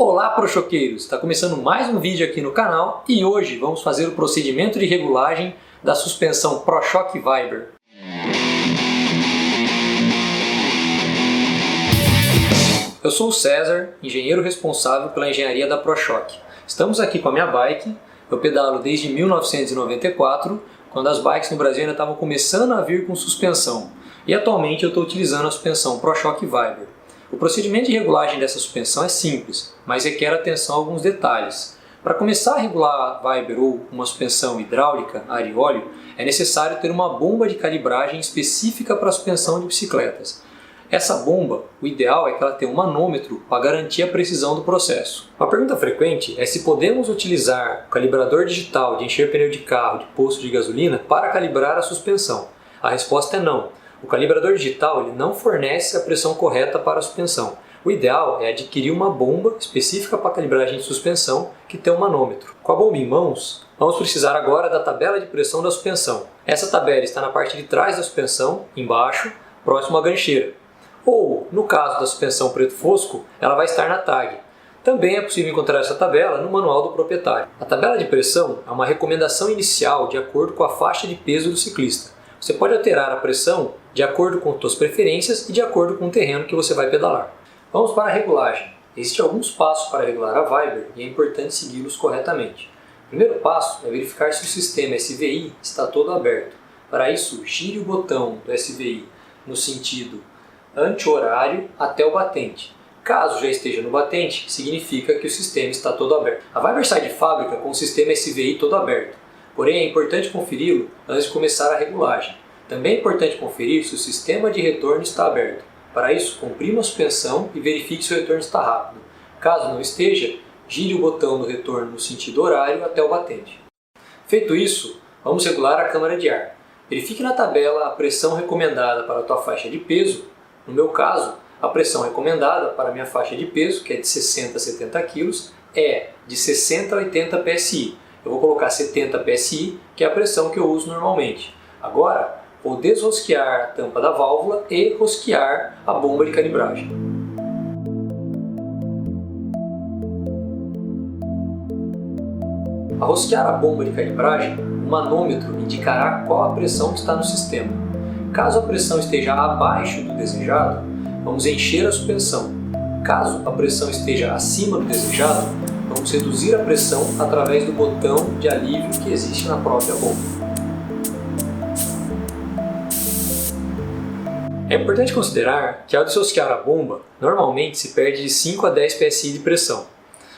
Olá, prochoqueiros! Está começando mais um vídeo aqui no canal e hoje vamos fazer o procedimento de regulagem da suspensão ProShock Viber. Eu sou o César, engenheiro responsável pela engenharia da ProShock. Estamos aqui com a minha bike, eu pedalo desde 1994, quando as bikes no Brasil ainda estavam começando a vir com suspensão. E atualmente eu estou utilizando a suspensão ProShock Viber. O procedimento de regulagem dessa suspensão é simples, mas requer atenção a alguns detalhes. Para começar a regular a Viber ou uma suspensão hidráulica, ar e óleo, é necessário ter uma bomba de calibragem específica para a suspensão de bicicletas. Essa bomba, o ideal é que ela tenha um manômetro para garantir a precisão do processo. Uma pergunta frequente é se podemos utilizar o calibrador digital de encher pneu de carro de posto de gasolina para calibrar a suspensão. A resposta é não. O calibrador digital ele não fornece a pressão correta para a suspensão. O ideal é adquirir uma bomba específica para calibragem de suspensão que tem um manômetro. Com a bomba em mãos, vamos precisar agora da tabela de pressão da suspensão. Essa tabela está na parte de trás da suspensão, embaixo, próximo à gancheira. Ou, no caso da suspensão preto fosco, ela vai estar na tag. Também é possível encontrar essa tabela no manual do proprietário. A tabela de pressão é uma recomendação inicial de acordo com a faixa de peso do ciclista. Você pode alterar a pressão de acordo com suas preferências e de acordo com o terreno que você vai pedalar. Vamos para a regulagem. Existem alguns passos para regular a Viber e é importante segui-los corretamente. O primeiro passo é verificar se o sistema SVI está todo aberto. Para isso, gire o botão do SVI no sentido anti-horário até o batente. Caso já esteja no batente, significa que o sistema está todo aberto. A Viber sai de fábrica com o sistema SVI todo aberto. Porém, é importante conferi-lo antes de começar a regulagem. Também é importante conferir se o sistema de retorno está aberto. Para isso, comprima a suspensão e verifique se o retorno está rápido. Caso não esteja, gire o botão do retorno no sentido horário até o batente. Feito isso, vamos regular a câmara de ar. Verifique na tabela a pressão recomendada para a tua faixa de peso. No meu caso, a pressão recomendada para a minha faixa de peso, que é de 60 a 70 kg, é de 60 a 80 psi. Eu vou colocar 70 psi, que é a pressão que eu uso normalmente. Agora, vou desrosquear a tampa da válvula e rosquear a bomba de calibragem. Ao rosquear a bomba de calibragem, o manômetro indicará qual a pressão que está no sistema. Caso a pressão esteja abaixo do desejado, vamos encher a suspensão. Caso a pressão esteja acima do desejado, vamos reduzir a pressão através do botão de alívio que existe na própria bomba. É importante considerar que ao desrosquear a bomba, normalmente se perde de 5 a 10 psi de pressão.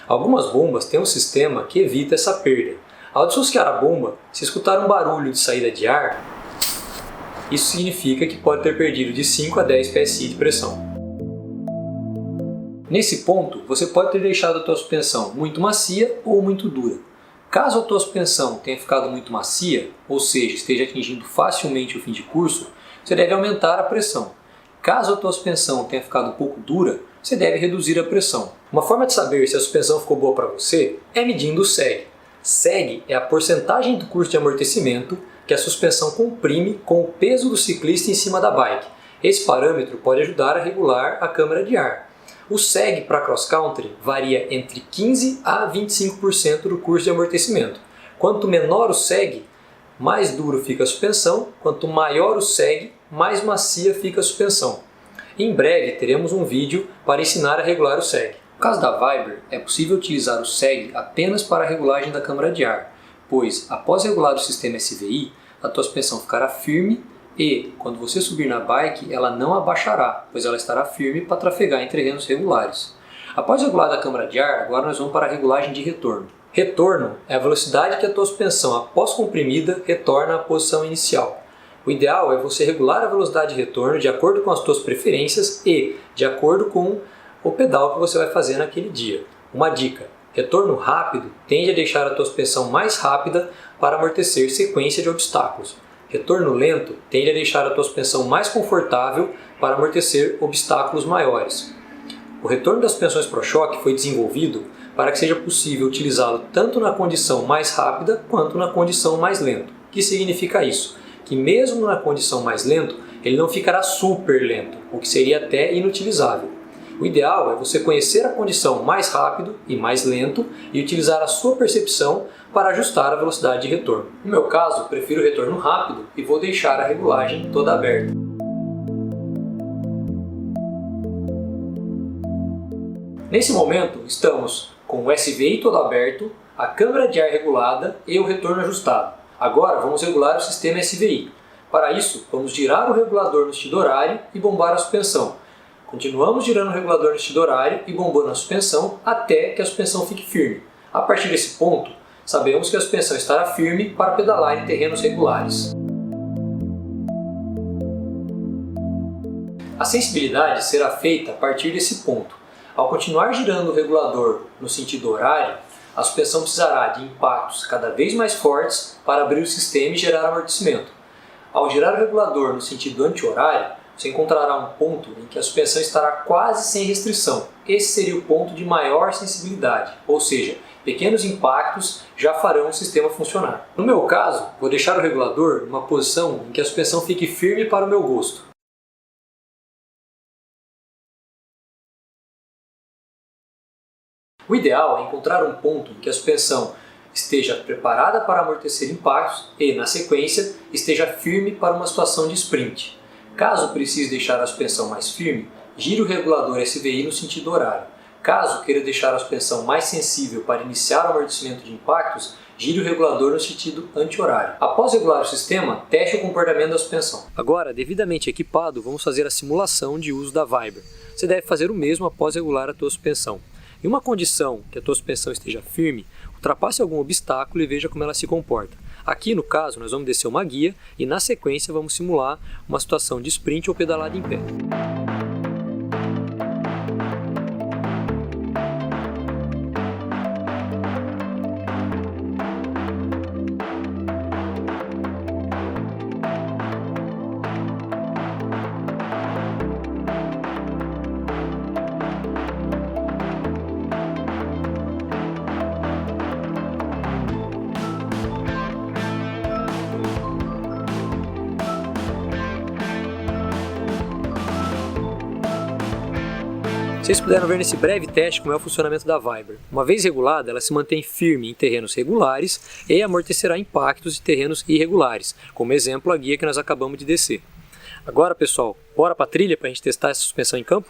Algumas bombas têm um sistema que evita essa perda. Ao desrosquear a bomba, se escutar um barulho de saída de ar, isso significa que pode ter perdido de 5 a 10 psi de pressão. Nesse ponto, você pode ter deixado a tua suspensão muito macia ou muito dura. Caso a tua suspensão tenha ficado muito macia, ou seja, esteja atingindo facilmente o fim de curso, você deve aumentar a pressão. Caso a tua suspensão tenha ficado um pouco dura, você deve reduzir a pressão. Uma forma de saber se a suspensão ficou boa para você é medindo o seg. Seg é a porcentagem do curso de amortecimento que a suspensão comprime com o peso do ciclista em cima da bike. Esse parâmetro pode ajudar a regular a câmara de ar. O seg para cross-country varia entre 15% a 25% do curso de amortecimento. Quanto menor o seg, mais duro fica a suspensão, quanto maior o seg, mais macia fica a suspensão. Em breve teremos um vídeo para ensinar a regular o seg. No caso da Viber, é possível utilizar o seg apenas para a regulagem da câmara de ar, pois após regular o sistema SVI, a tua suspensão ficará firme e, quando você subir na bike, ela não abaixará, pois ela estará firme para trafegar em terrenos regulares. Após regular a câmara de ar, agora nós vamos para a regulagem de retorno. Retorno é a velocidade que a tua suspensão, após comprimida, retorna à posição inicial. O ideal é você regular a velocidade de retorno de acordo com as tuas preferências e de acordo com o pedal que você vai fazer naquele dia. Uma dica: retorno rápido tende a deixar a tua suspensão mais rápida para amortecer sequência de obstáculos. Retorno lento tende a deixar a tua suspensão mais confortável para amortecer obstáculos maiores. O retorno das suspensões ProShock foi desenvolvido para que seja possível utilizá-lo tanto na condição mais rápida quanto na condição mais lenta. O que significa isso? Que mesmo na condição mais lento, ele não ficará super lento, o que seria até inutilizável. O ideal é você conhecer a condição mais rápido e mais lento e utilizar a sua percepção para ajustar a velocidade de retorno. No meu caso, prefiro o retorno rápido e vou deixar a regulagem toda aberta. Nesse momento, estamos com o SVI todo aberto, a câmara de ar regulada e o retorno ajustado. Agora vamos regular o sistema SVI. Para isso, vamos girar o regulador no sentido horário e bombar a suspensão. Continuamos girando o regulador no sentido horário e bombando a suspensão até que a suspensão fique firme. A partir desse ponto, sabemos que a suspensão estará firme para pedalar em terrenos regulares. A sensibilidade será feita a partir desse ponto. Ao continuar girando o regulador no sentido horário, a suspensão precisará de impactos cada vez mais fortes para abrir o sistema e gerar amortecimento. Ao girar o regulador no sentido anti-horário, você encontrará um ponto em que a suspensão estará quase sem restrição. Esse seria o ponto de maior sensibilidade, ou seja, pequenos impactos já farão o sistema funcionar. No meu caso, vou deixar o regulador numa posição em que a suspensão fique firme para o meu gosto. O ideal é encontrar um ponto em que a suspensão esteja preparada para amortecer impactos e, na sequência, esteja firme para uma situação de sprint. Caso precise deixar a suspensão mais firme, gire o regulador SVI no sentido horário. Caso queira deixar a suspensão mais sensível para iniciar o amortecimento de impactos, gire o regulador no sentido anti-horário. Após regular o sistema, teste o comportamento da suspensão. Agora, devidamente equipado, vamos fazer a simulação de uso da Viber. Você deve fazer o mesmo após regular a tua suspensão. Em uma condição que a tua suspensão esteja firme, ultrapasse algum obstáculo e veja como ela se comporta. Aqui, no caso, nós vamos descer uma guia e, na sequência, vamos simular uma situação de sprint ou pedalada em pé. Vocês puderam ver nesse breve teste como é o funcionamento da Viber. Uma vez regulada, ela se mantém firme em terrenos regulares e amortecerá impactos em terrenos irregulares, como exemplo a guia que nós acabamos de descer. Agora, pessoal, bora para a trilha para a gente testar essa suspensão em campo?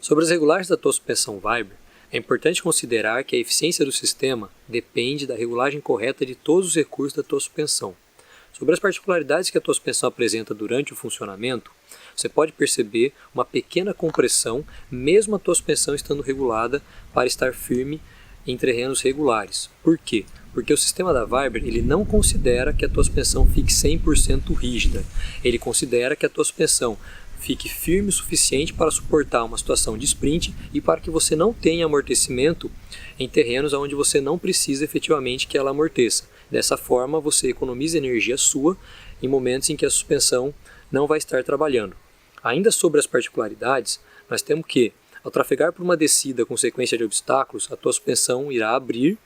Sobre as regulagens da tua suspensão Viber, é importante considerar que a eficiência do sistema depende da regulagem correta de todos os recursos da tua suspensão. Sobre as particularidades que a tua suspensão apresenta durante o funcionamento, você pode perceber uma pequena compressão, mesmo a tua suspensão estando regulada para estar firme em terrenos regulares. Por quê? Porque o sistema da Viber ele não considera que a tua suspensão fique 100% rígida. Ele considera que a tua suspensão fique firme o suficiente para suportar uma situação de sprint e para que você não tenha amortecimento em terrenos onde você não precisa efetivamente que ela amorteça. Dessa forma, você economiza energia sua em momentos em que a suspensão não vai estar trabalhando. Ainda sobre as particularidades, nós temos que, ao trafegar por uma descida com sequência de obstáculos, a tua suspensão irá abrir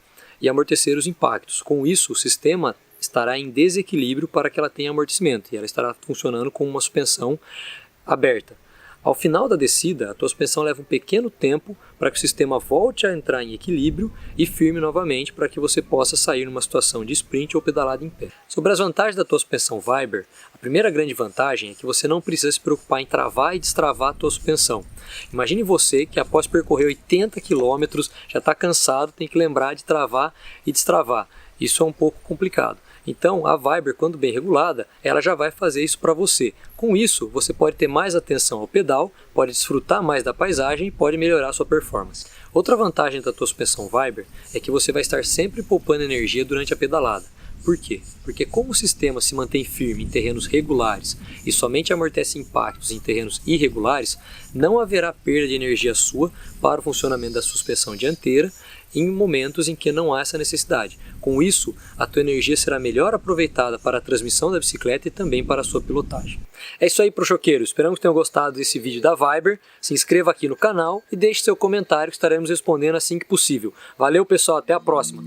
e amortecer os impactos. Com isso, o sistema estará em desequilíbrio para que ela tenha amortecimento e ela estará funcionando como uma suspensão aberta. Ao final da descida, a tua suspensão leva um pequeno tempo para que o sistema volte a entrar em equilíbrio e firme novamente para que você possa sair numa situação de sprint ou pedalada em pé. Sobre as vantagens da tua suspensão Viber, a primeira grande vantagem é que você não precisa se preocupar em travar e destravar a tua suspensão. Imagine você que após percorrer 80 km já está cansado, tem que lembrar de travar e destravar. Isso é um pouco complicado. Então, a Viber, quando bem regulada, ela já vai fazer isso para você. Com isso, você pode ter mais atenção ao pedal, pode desfrutar mais da paisagem e pode melhorar a sua performance. Outra vantagem da tua suspensão Viber é que você vai estar sempre poupando energia durante a pedalada. Por quê? Porque como o sistema se mantém firme em terrenos regulares e somente amortece impactos em terrenos irregulares, não haverá perda de energia sua para o funcionamento da suspensão dianteira em momentos em que não há essa necessidade. Com isso, a tua energia será melhor aproveitada para a transmissão da bicicleta e também para a sua pilotagem. É isso aí, prochoqueiros. Esperamos que tenham gostado desse vídeo da Viber. Se inscreva aqui no canal e deixe seu comentário que estaremos respondendo assim que possível. Valeu, pessoal. Até a próxima.